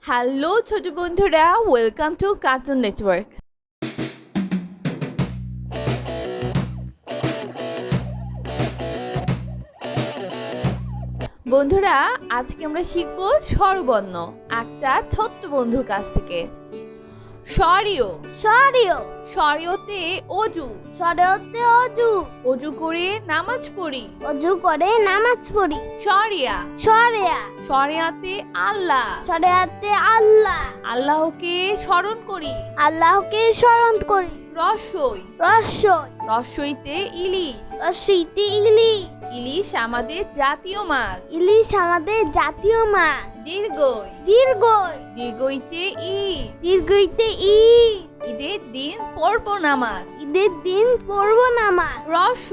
Hello ছোট বন্ধুরা, welcome to cartoon network. বন্ধুরা, আজকে আমরা শিখব স্বরবর্ণ একটা ছোট্ট বন্ধুর কাছ থেকে। স্বরীয় স্বরীয় স্বরীয়তে অজু স্বরীয়তে অজু অজু করে নামাজ পড়ি। অজু করে নামাজ পড়ি। স্বরিয়া স্বরিয়া স্বরিয়াতে আল্লাহ স্বরিয়াতে আল্লাহ আল্লাহকে স্মরণ করি। আল্লাহকে স্মরণ করি। রসই রসই রসইতে ইলিশ রসইতে ইলিশ ইলিশ আমাদের জাতীয় মাছ। ইলিশ আমাদের জাতীয় মাছ। দীর্ঘই দীর্ঘই দীর্ঘইতে ঈদ দীর্ঘইতে ঈদ ঈদের দিন পড়ব নামাজ। ঈদের দিন পড়ব নামাজ। রস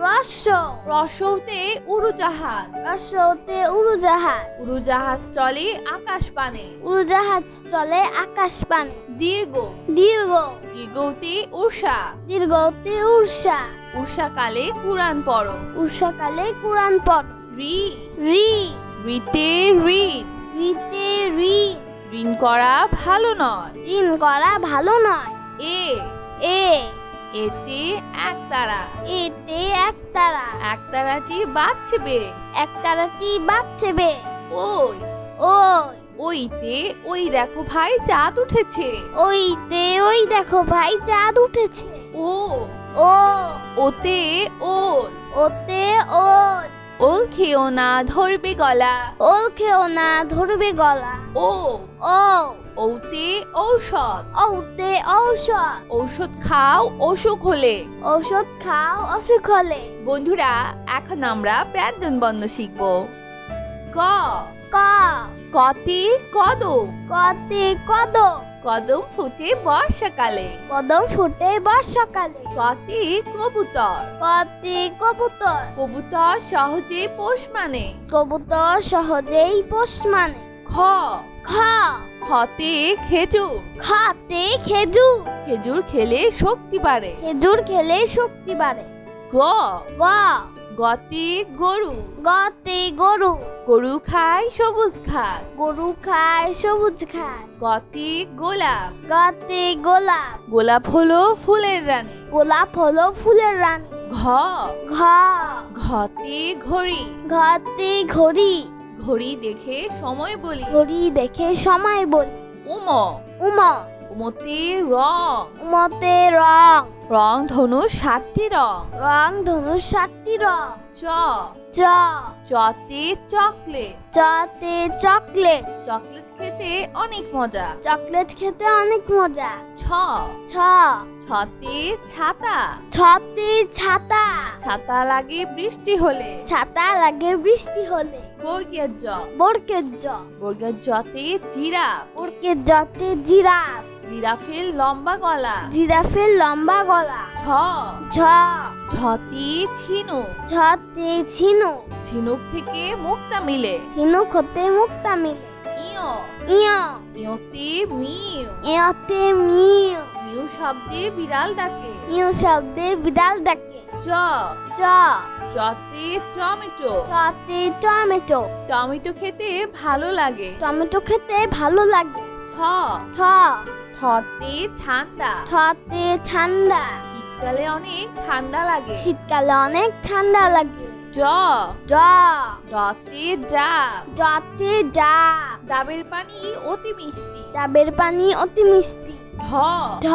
রস রসৌতে উড়োজাহাজ রসতে উড়োজাহাজ উড়োজাহাজ চলে আকাশ পানে। উড়োজাহাজ চলে আকাশ পানে। দীর্ঘ দীর্ঘ দীর্ঘতে উষা দীর্ঘতে উর্ষা উষাকালে কুরআন পড়ো। উর্ষাকালে কোরআন পড়ো। রি রি রিতে ঋণ রিতে ঋণ ঋণ করা ভালো নয়। ঋণ করা ভালো নয়। এ এ এতে একতারা এতে একতারা একতারাটি বাজছে। একতারাটি বাজছে বে। ওই ওই ওইতে ওই দেখো ভাই চাঁদ উঠেছে। ওইতে ওই দেখো ভাই চাঁদ উঠেছে। ও ও ওতে ওল ওতে ওল ওল খেও না ধরবে গলা। ওল খেও না ধরবে গলা। ও ও ওতে ঔষধ ওতে ঔষধ ঔষধ খাও অসুখ হলে। ঔষধ খাও অসুখ হলে। বন্ধুরা, এখন আমরা ব্যঞ্জন বর্ণ শিখব। ক ক কতে কদম কতে কদম কদম ফুটে বর্ষাকালে। কদম ফুটে বর্ষাকালে। কতে কবুতর কতে কবুতর কবুতর সহজে পোষ মানে। কবুতর সহজেই পোষ মানে। খ খ খতে খেজুর খাতে খেজুর খেজুর খেলে শক্তি বাড়ে। খেজুর খেলে শক্তি বাড়ে। গ গ গতে গরু গতে গরু গরু খায় সবুজ ঘাস। গরু খায় সবুজ ঘাস। গতে গোলাপ গতে গোলাপ গোলাপ হলো ফুলের রানী। গোলাপ হলো ফুলের রানী। ঘ ঘ ঘতে ঘড়ি ঘতে ঘড়ি ঘড়ি দেখে সময় বলি। ঘড়ি দেখে সময় বলি। উম উম উমতে রং উমতে রং রং ধনু 7টি রং। রং ধনুষ 7টি রং। চ চ চতে চকলেট চতে চকলেট চকলেট খেতে অনেক মজা। চকলেট খেতে অনেক মজা। ছ ছ ছতে ছাতা ছতে ছাতা ছাতা লাগে বৃষ্টি হলে। ছাতা লাগে বৃষ্টি হলে। বর্গের জ বর্গের জ বর্গের জতে জিরাফ বর্গের জতে জিরাফ জিরাফের লম্বা গলা। জিরাফের লম্বা গলা। ঝ ঝ ঝতি ঝিনুক ঝতে ঝিনুক ঝিনুক থেকে মুক্তা মিলে। ঝিনুক হতে মুক্তা মিলে। ইয় ইয় ইয়তে মিউ ইয়তে মিউ মিউ শব্দে বিড়াল ডাকে। ইউ শব্দে বিড়াল ডাকে। চ চ চতে টমেটো চতে টমেটো টমেটো খেতে ভালো লাগে। টমেটো খেতে ভালো লাগে। ঠ ঠ ঠতে ঠান্ডা ঠতে ঠান্ডা শীতকালে অনেক ঠান্ডা লাগে। শীতকালে অনেক ঠান্ডা লাগে। জ ড ডতে ডাব ডতে ডাব ডাবের পানি অতি মিষ্টি। ডাবের পানি অতি মিষ্টি। ঢ ঢ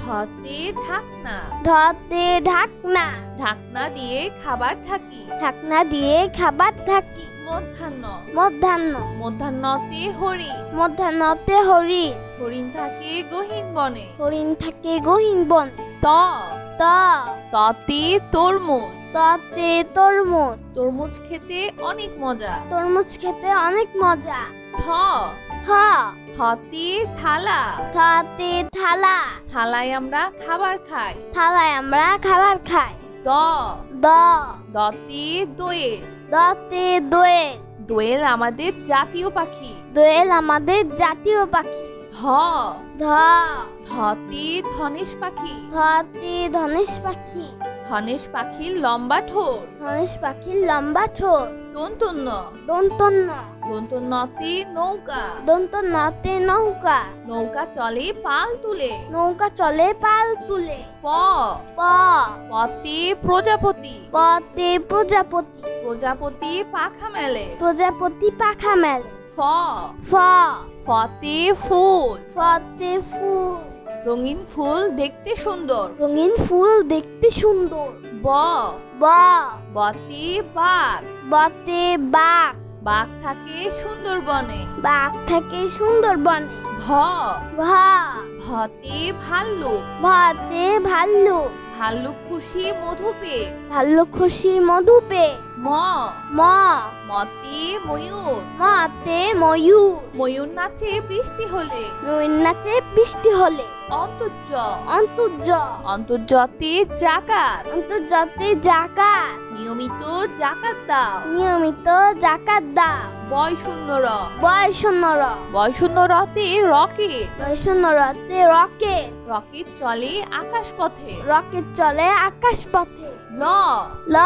ঢতে ঢাকনা ঢতে ঢাকনা ঢাকনা দিয়ে খাবার ঢাকি। ঢাকনা দিয়ে খাবার ঢাকি। মধ্যাহ্ন মধ্যাহ্ন মধ্যাহ্নতে হরিণ মধ্যাহ্নতে হরিণ হরিণ থাকে গহীন বনে। হরিণ থাকে গহীন বন। ত ত ততে তরমুজ ততে তরমুজ তরমুজ খেতে অনেক মজা। তরমুজ খেতে অনেক মজা। থ থ থতে থালা থতে থালা থালায় আমরা খাবার খাই। থালায় আমরা খাবার খাই। দ দ দতে দোয়েল দতে দোয়েল দোয়েল আমাদের জাতীয় পাখি। দোয়েল আমাদের জাতীয় পাখি। ধ ধ ধতে ধনেশ পাখি ধতে ধনেশ পাখি ধনেশ পাখির লম্বা ঠোঁট। ধনেশ পাখির লম্বা ঠোঁট। দন্তন্য দন্তন্য দন্তন্যতে নৌকা দন্তন্যতে নৌকা নৌকা চলে পাল তুলে নৌকা চলে পাল তুলে প প পতে প্রজাপতি পতে প্রজাপতি প্রজাপতি পাখা মেলে প্রজাপতি পাখা মেলে ফ ফ ফতে ফুল ফতে ফুল রঙিন ফুল দেখতে সুন্দর রঙিন ফুল দেখতে সুন্দর ব ব বতে বাঘ বতে বাঘ বাঘ থাকে সুন্দরবনে বাঘ থাকে সুন্দরবনে ভ ভ ভতে ভাল্লুক ভাতে ভাল্লুক ভাল্লুক খুশি মধু পেয়ে ভাল্লুক খুশি মধু পেয়ে ম ম মতে ময়ূর মতে ময়ূর ময়ূর নাচে বৃষ্টি হলে ময়ূর নাচে বৃষ্টি হলে অন্তর্য অন্তর্য অন্তর্জতে জাকাত অন্তর্জাতে জাকাত নিয়মিত জাকাত দাও নিয়মিত জাকাত দাও বয় শূন্য র বয়সন্নর বয় শূন্য রতে রকেট বয়সন্নরতে রকেট রকেট চলে আকাশ পথে রকেট চলে আকাশ পথে ল ল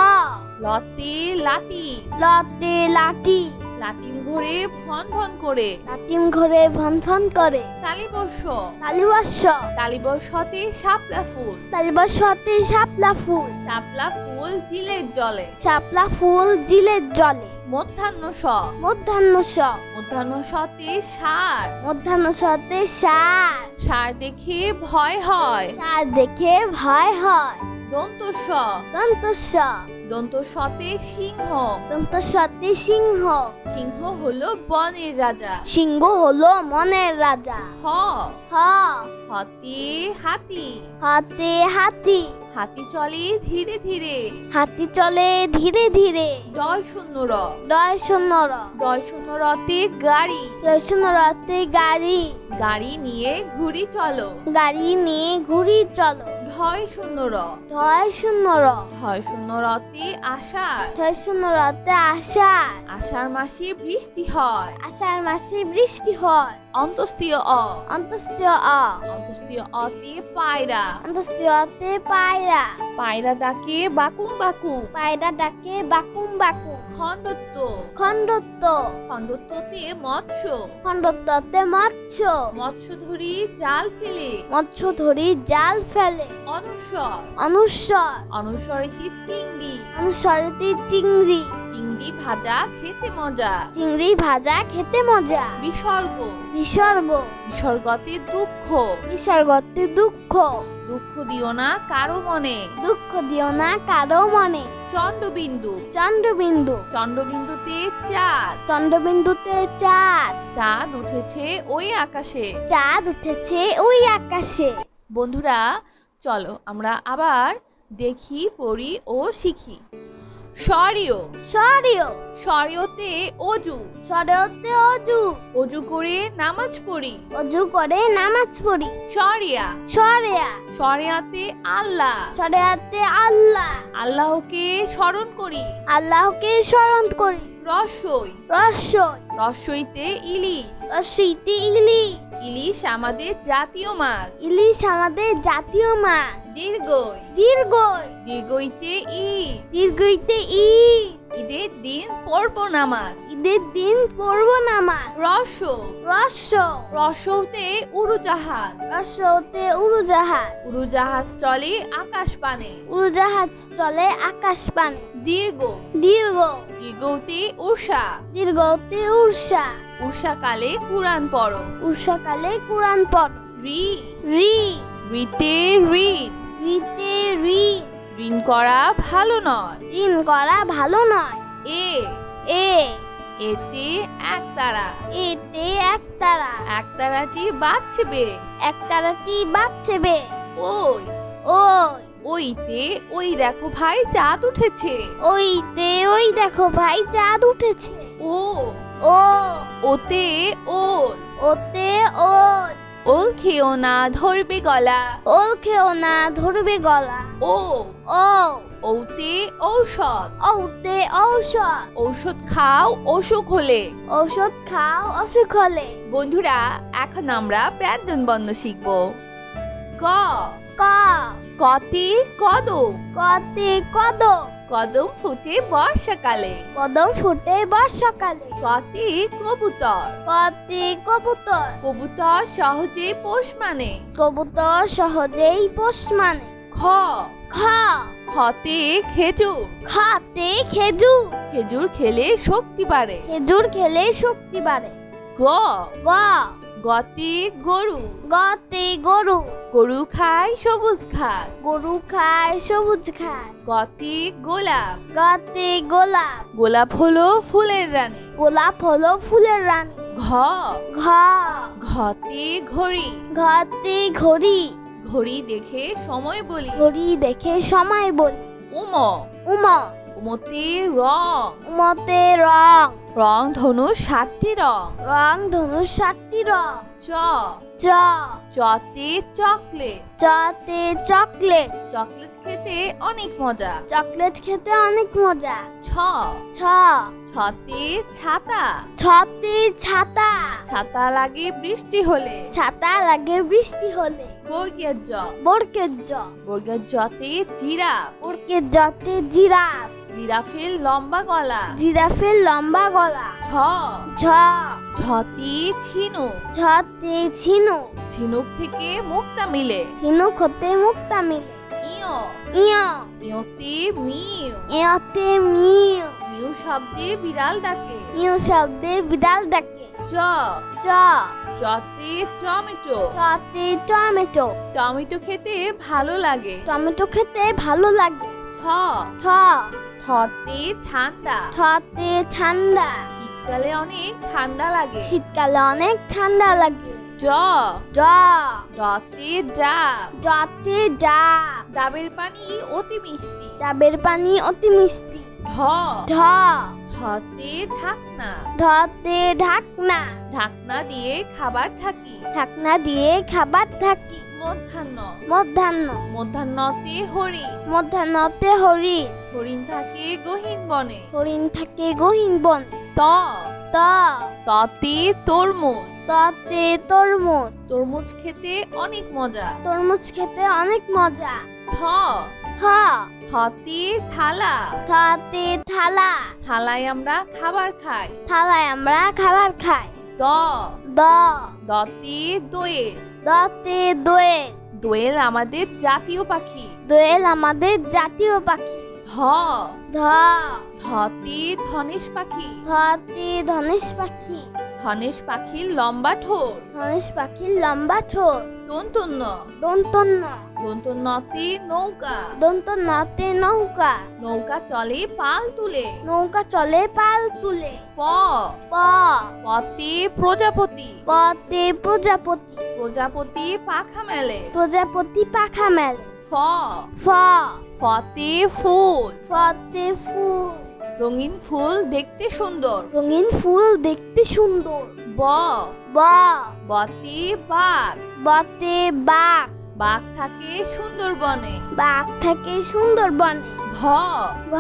লতে লাটি লতে লাঠি লাটিম ঘোরে ভন ভন করে লাটিম ঘরে ভন ভন করে তালিবর্ষ তালিবর্ষ তালিবর্ষতে শাপলা ফুল তালিবর্ষতে শাপলা ফুল শাপলা ফুল জিলের জলে শাপলা ফুল জিলের জলে মধ্যাহ্ন স মধ্যাহ্ন স মধ্যাহ্ন সতে সার মধ্যাহ্ন সতে সার সার দেখে ভয় হয় সার দেখে ভয় হয় দন্ত স দন্ত স দন্ত সতে সিংহ দন্ত সতে সিংহ সিংহ হলো বনের রাজা সিংহ হলো মনের রাজা হ হ হতে হাতি হাতে হাতি হাতি চলে ধীরে ধীরে হাতি চলে ধীরে ধীরে ডয় শূন্য র ডয় শূন্যর ডয় শূন্য রতে গাড়ি রসুনরতে গাড়ি গাড়ি নিয়ে ঘুরি চলো গাড়ি নিয়ে ঘুরি চলো ঢয় শূন্য র ঢয় শূন্যর ঢয় শূন্য রতে আষাঢ় ঢয় শূন্যরতে আষাঢ় আষাঢ় মাসে বৃষ্টি হয় আষাঢ় মাসে বৃষ্টি হয় অন্তস্তীয় অ অন্তস্তীয় অ অন্তস্তীয় অতে পায়রা অন্তস্তীয়তে পায়রা পায়রা ডাকে বাকুম বাকুম পায়রা ডাকে বাকুম বাকুম খণ্ডত্ব খণ্ডত্ব খণ্ডত্বতে মৎস্য খণ্ডত্বতে মৎস্য মৎস্য ধরি জাল ফেলে মৎস্য ধরি জাল ফেলে অনুস্বর অনুস্বর অনুস্বরেতে চিংড়ি অনুস্বরতে চিংড়ি চিংড়ি ভাজা খেতে মজা চিংড়ি ভাজা খেতে মজা বিসর্গ বিসর্গ বিসর্গতে দুঃখ বিসর্গতে দুঃখ দুঃখ দিও না কারো মনে দুঃখ দিও না কারো মনে চন্দ্রবিন্দু চন্দ্রবিন্দু চন্দ্রবিন্দুতে চাঁদ চন্দ্রবিন্দুতে চাঁদ চাঁদ উঠেছে ওই আকাশে চাঁদ উঠেছে ওই আকাশে বন্ধুরা চলো আমরা আবার দেখি পড়ি ও শিখি সরিয় সরিয় সরিয়তে অজু সরিয়তে অজু অজু করে নামাজ পড়ি অজু করে নামাজ পড়ি সরিয়া সরিয়া সরিয়াতে আল্লাহ সরিয়াতে আল্লাহ আল্লাহকে স্মরণ করি আল্লাহকে স্মরণ করি রসই রসই রসইতে ইলিশ রসইতে ইলিশ ইলিশ আমাদের জাতীয় মাছ ইলিশ আমাদের জাতীয় মাছ দীর্ঘই দীর্ঘই দীর্ঘইতে ঈদ দীর্ঘইতে ঈদ ঈদের দিন পড়ব নামাজ ঈদের দিন পড়ব নামাজ রস রস রসতে উড়োজাহাজ রসতে উড়োজাহাজ উড়োজাহাজ চলে আকাশ পানে উড়োজাহাজ চলে আকাশ পানে দীর্ঘ দীর্ঘ দীর্ঘতে উষা দীর্ঘতে উর্ষা উষাকালে কুরআন পড়ো উর্ষাকালে কোরআন পড়ো রি রি রিতে ঋণ রিতে ঋণ ঋণ করা ভালো নয় ঋণ করা ভালো নয় এ এ এতে একতারা এতে একতারা একতারাটি বাজছে একতারাটি বাজছে বে ওই ওই ওইতে ওই দেখো ভাই চাঁদ উঠেছে ওইতে ওই দেখো ভাই চাঁদ উঠেছে ও ও ওতে ওল ওতে ওল ওল খেও না ধরবে গলা ওল খেও না ধরবে গলা ও ও ওতে ঔষধ ওতে ঔষধ ঔষধ খাও অসুখ হলে ঔষধ খাও অসুখ হলে বন্ধুরা এখন আমরা ব্যঞ্জন বর্ণ শিখব ক ক কতে কদম কতে কদম কদম ফুটে বর্ষাকালে। কদম ফুটে বর্ষাকালে। কতে কবুতর। কতে কবুতর। কবুতর সহজে পোষ মানে। কবুতর সহজেই পোষ মানে। খ খ খতে খেজুর। খাতে খেজুর। খেজুর খেলে শক্তি বাড়ে। খেজুর খেলে শক্তি বাড়ে। গ গ গতে গরু। গতে গরু। গরু খায় সবুজ ঘাস। গরু খায় সবুজ ঘাস। গতে গোলাপ। গতে গোলাপ। গোলাপ হলো ফুলের রানী। গোলাপ হলো ফুলের রানী। ঘ ঘ ঘতে ঘড়ি। ঘতে ঘড়ি। ঘড়ি দেখে সময় বলি। ঘড়ি দেখে সময় বলি। উম উম উমতে রং। উমতে রং। রং ধনু 7টি রং। রং ধনুষ 7টি রং। চ চ চতে চকলেট। চতে চকলেট। চকলেট খেতে অনেক মজা। চকলেট খেতে অনেক মজা। ছ ছ ছতে ছাতা। ছতে ছাতা। ছাতা লাগে বৃষ্টি হলে। ছাতা লাগে বৃষ্টি হলে। বর্গের জ। বর্গের জ। বর্গের জতে জিরাফ। বর্গের জতে জিরাফ। জিরাফের লম্বা গলা। জিরাফের লম্বা গলা। ঝ ঝ ঝতি ঝিনুক। ঝতে ঝিনুক। ঝিনুক থেকে মুক্তা মিলে। ঝিনুক হতে মুক্তা মিলে। ইয় ইয় ইয়তে মিউ। ইয়তে মিউ। মিউ শব্দে বিড়াল ডাকে। মিউ শব্দে বিড়াল ডাকে। চ চ চতে টমেটো। চতে টমেটো। টমেটো খেতে ভালো লাগে। টমেটো খেতে ভালো লাগে। ঠ ঠ ঠতে ঠান্ডা। ঠতে ঠান্ডা। শীতকালে অনেক ঠান্ডা লাগে। শীতকালে অনেক ঠান্ডা লাগে। জ ড ডতে ডাব। ডতে ডাব। ডাবের পানি অতি মিষ্টি। ডাবের পানি অতি মিষ্টি। ঢ ঢ ঢতে ঢাকনা। ঢতে ঢাকনা। ঢাকনা দিয়ে খাবার ঢাকি। ঢাকনা দিয়ে খাবার ঢাকি। মধ্যাহ্ন মধ্যাহ্ন মধ্যাহ্নতে হরিণ। মধ্যাহ্নতে হরিণ। হরিণ থাকে গহীন বনে। হরিণ থাকে গহীন বন। ত ত ততে তরমুজ। ততে তরমুজ। তরমুজ খেতে অনেক মজা। তরমুজ খেতে অনেক মজা। থ থ থতে থালা। থতে থালা। থালায় আমরা খাবার খাই। থালায় আমরা খাবার খাই। দ দ দতে দোয়েল। দতে দোয়েল। দোয়েল আমাদের জাতীয় পাখি। দোয়েল আমাদের জাতীয় পাখি। ধ ধ ধতে ধনেশ পাখি। ধতে ধনেশ পাখি। ধনেশ পাখির লম্বা ঠোঁট। ধনেশ পাখির লম্বা ঠোঁট। দন্তন্য দন্তন্য দন্তন্যতে নৌকা। দন্তন্যতে নৌকা। নৌকা চলে পাল তুলে। নৌকা চলে পাল তুলে। প প পতে প্রজাপতি। পতে প্রজাপতি। প্রজাপতি পাখা মেলে। প্রজাপতি পাখা মেলে। ফ ফ ফতে ফুল। ফতে ফুল। রঙিন ফুল দেখতে সুন্দর। রঙিন ফুল দেখতে সুন্দর। ব ব বতে বাঘ। বতে বাঘ। বাঘ থাকে সুন্দরবনে। বাঘ থাকে সুন্দরবনে। ভ ভ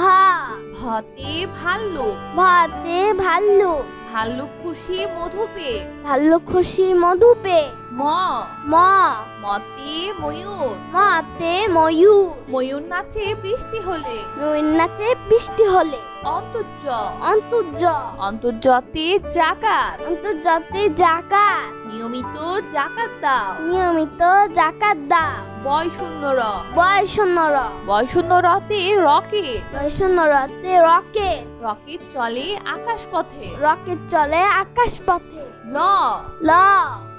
ভতে ভাল্লুক। ভাতে ভাল্লুক। ভাল্লুক খুশি মধু পেয়ে। ভাল্লুক খুশি মধু পেয়ে। ম ম মতে ময়ূর। মতে ময়ূর। ময়ূর নাচে বৃষ্টি হলে। ময়ূর নাচে বৃষ্টি হলে। অন্তর্য অন্তর্য অন্তর্জতে জাকাত। অন্তর্জাতে জাকাত। নিয়মিত জাকাত দাও। নিয়মিত জাকাত দাও। বয়শূন্য র। বয়শূন্য র। বয়শূন্য রতে রকেট। বয়শূন্য রতে রকেট। রকেট চলে আকাশ পথে। রকেট চলে আকাশ পথে। ল ল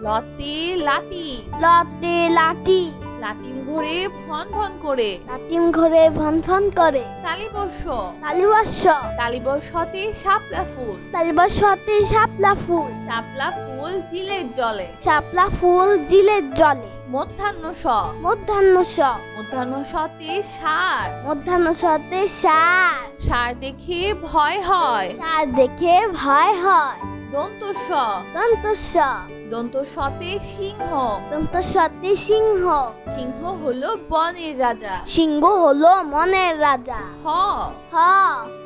লতে লাঠি। লতে লাঠি। লাটিম ঘোরে ভন ভন করে। লাটিম ঘরে ভন ভন করে। তালিবর্ষ। তালিবর্ষ। তালিবর্ষতে শাপলা ফুল। তালিবর্ষতে শাপলা ফুল। শাপলা ফুল জিলের জলে। শাপলা ফুল জিলের জলে। মধ্যাহ্ন স। মধ্যাহ্ন স। মধ্যাহ্ন সতে ষাঁড়। মধ্যাহ্ন সতে ষাঁড়। ষাঁড় দেখে ভয় হয়। ষাঁড় দেখে ভয় হয়। দন্ত স। দন্ত স। দন্ত সতে সিংহ। দন্ত সতে সিংহ। সিংহ হলো বনের রাজা। সিংহ হলো মনের রাজা। হ। হ।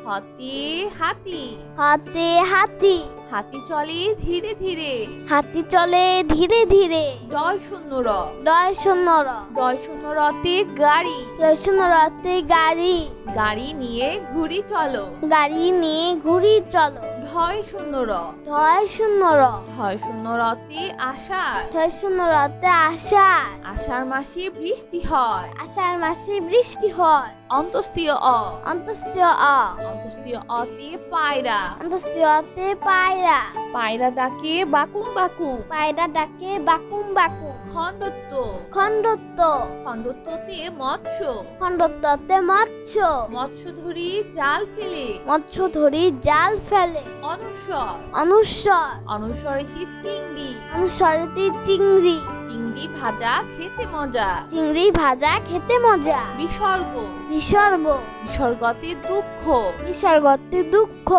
হতে হাতি। হাতে হাতি। হাতি চলে ধীরে ধীরে। হাতি চলে ধীরে ধীরে। ডয় শূন্য র। ডয় শূন্য র। ডয় শূন্য রতে গাড়ি। রয় শূন্য রতে গাড়ি। গাড়ি নিয়ে ঘুরি চলো। গাড়ি নিয়ে ঘুরি চলো। ঢয় শূন্য র। ঢয় শূন্য র। ঢয় শূন্য রতে আষাঢ়। ঢয় শূন্য রতে আষাঢ়। আষাঢ় মাসে বৃষ্টি হয়। আষাঢ় মাসে বৃষ্টি হয়। অন্তস্তীয় অ। অন্তস্তীয় অ। অন্তস্তীয় অতে পায়রা। অন্তস্তীয় অতে পায়রা। পায়রা ডাকে বাকুম বাকুম। পায়রা ডাকে বাকুম বাকুম। খণ্ডত্ব। খণ্ডত্ব। খণ্ডত্বতে মৎস্য। খণ্ডত্বতে মৎস্য। মৎস্য ধরি জাল ফেলে। মৎস্য ধরি জাল ফেলে। অনুস্বর। অনুস্বর। অনুস্বরেতে চিংড়ি। অনুস্বরেতে চিংড়ি। চিংড়ি ভাজা খেতে মজা। চিংড়ি ভাজা খেতে মজা। বিসর্গ। বিসর্গ। বিসর্গতে দুঃখ। বিসর্গতে দুঃখ।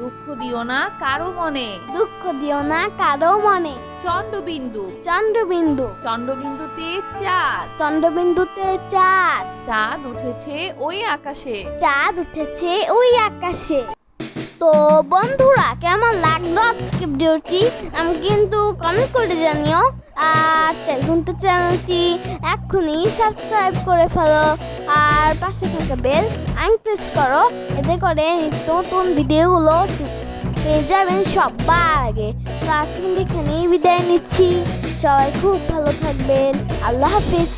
দুঃখ দিও না কারো মনে। দুঃখ দিও না কারো মনে। চন্দ্রবিন্দু। চন্দ্রবিন্দু। চন্দ্রবিন্দুতে চাঁদ। চন্দ্রবিন্দুতে চাঁদ। চাঁদ উঠেছে ওই আকাশে। চাঁদ উঠেছে ওই আকাশে। তো বন্ধুরা, কেমন লাগলো আজকে ভিডিওটি আমি কিন্তু কমেন্ট করে জানিও। আর কিন্তু চ্যানেলটি এক্ষুনি সাবস্ক্রাইব করে ফেলো আর পাশে থাকা বেল আইকন প্রেস করো, এতে করে নিত্য নতুন ভিডিওগুলো পেয়ে যাবেন সবার আগে। তো আজকে কিন্তু এখানেই বিদায় নিচ্ছি। সবাই খুব ভালো থাকবেন। আল্লাহ হাফিজ।